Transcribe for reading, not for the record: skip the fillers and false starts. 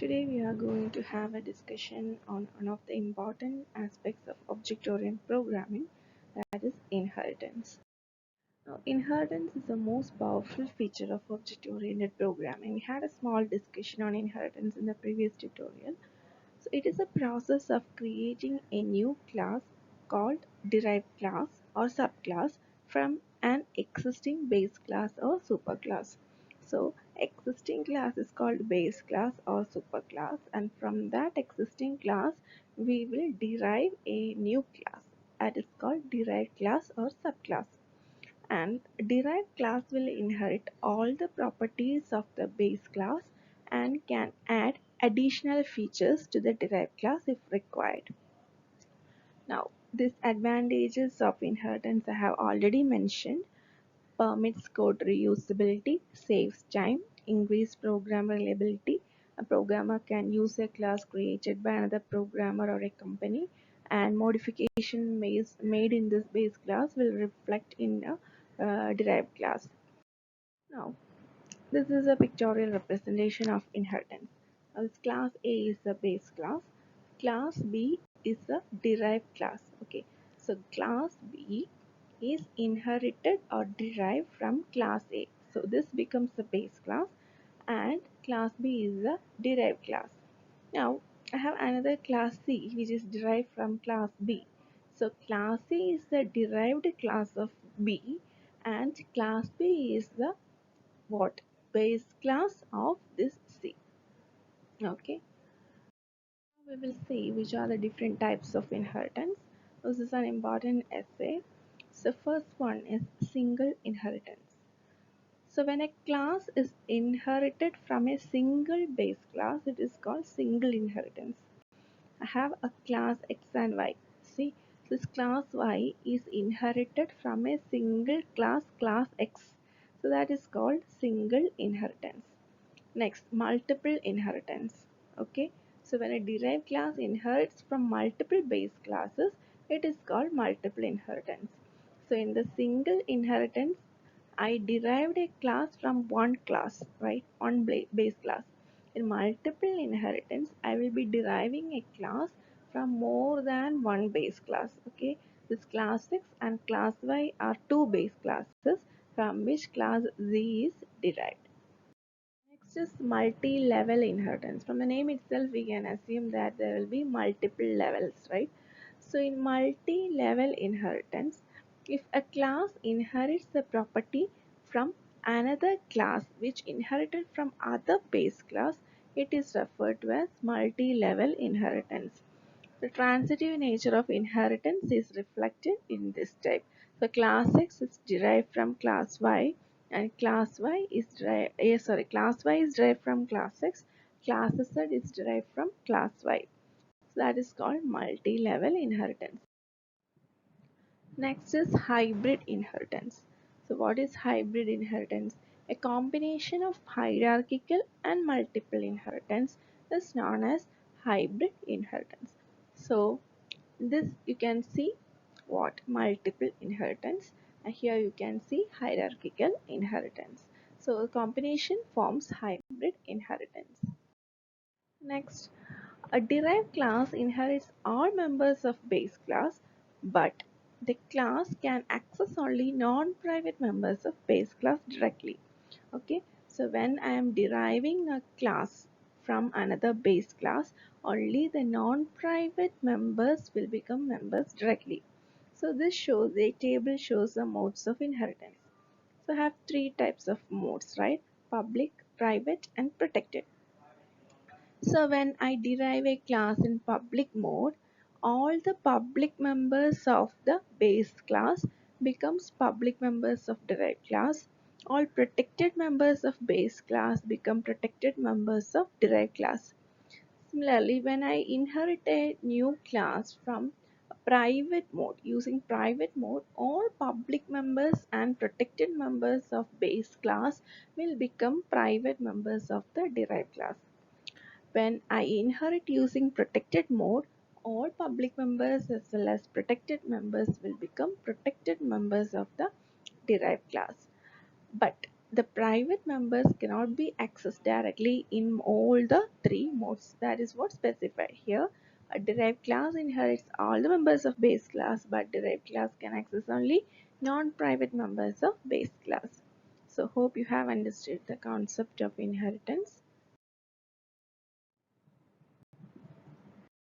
Today we are going to have a discussion on one of the important aspects of object-oriented programming, that is inheritance. Now, inheritance is the most powerful feature of object-oriented programming. We had a small discussion on inheritance in the previous tutorial. So it is a process of creating a new class called derived class or subclass from an existing base class or superclass. So existing class is called base class or superclass, and from that existing class we will derive a new class that is called derived class or subclass. And derived class will inherit all the properties of the base class and can add additional features to the derived class if required. Now, these advantages of inheritance I have already mentioned: permits code reusability, saves time, increased program reliability. A programmer can use a class created by another programmer or a company, and modification made in this base class will reflect in a derived class. Now, this is a pictorial representation of inheritance. As class A is the base class, class B is the derived class. Okay, so class B is inherited or derived from class A. So this becomes the base class, and class B is the derived class. Now I have another class C which is derived from class B. So class C is the derived class of B, and class B is the what? Base class of this C. Okay. We will see which are the different types of inheritance. This is an important essay. So first one is single inheritance. So when a class is inherited from a single base class, it is called single inheritance. I have a class X and Y. See, this class Y is inherited from a single class X. So that is called single inheritance. Next, multiple inheritance. Okay, so when a derived class inherits from multiple base classes, it is called multiple inheritance. So in the single inheritance, I derived a class from one class, right? One base class. In multiple inheritance, I will be deriving a class from more than one base class. Okay, this class X and class Y are two base classes from which class Z is derived. Next is multi-level inheritance. From the name itself, we can assume that there will be multiple levels, right? So in multi-level inheritance, if a class inherits the property from another class which inherited from other base class, it is referred to as multi-level inheritance. The transitive nature of inheritance is reflected in this type. So class X is derived from class Y, and class Y is class Y is derived from class X, class Z is derived from class Y. So that is called multi-level inheritance. Next is hybrid inheritance. So what is hybrid inheritance? A combination of hierarchical and multiple inheritance is known as hybrid inheritance. So this you can see what multiple inheritance, and here you can see hierarchical inheritance. So a combination forms hybrid inheritance. Next, a derived class inherits all members of base class, but the class can access only non-private members of base class directly. Okay, so when I am deriving a class from another base class, only the non-private members will become members directly. So this shows, the table shows the modes of inheritance. So I have three types of modes, right? Public, private, and protected. So when I derive a class in public mode, all the public members of the base class becomes public members of derived class. All protected members of base class become protected members of derived class. Similarly, when I inherit a new class from private mode, using private mode, all public members and protected members of base class will become private members of the derived class. When I inherit using protected mode, all public members as well as protected members will become protected members of the derived class. But The private members cannot be accessed directly in all the three modes. That is what specified here. A derived class inherits all the members of base class, but derived class can access only non-private members of base class. So hope you have understood the concept of inheritance.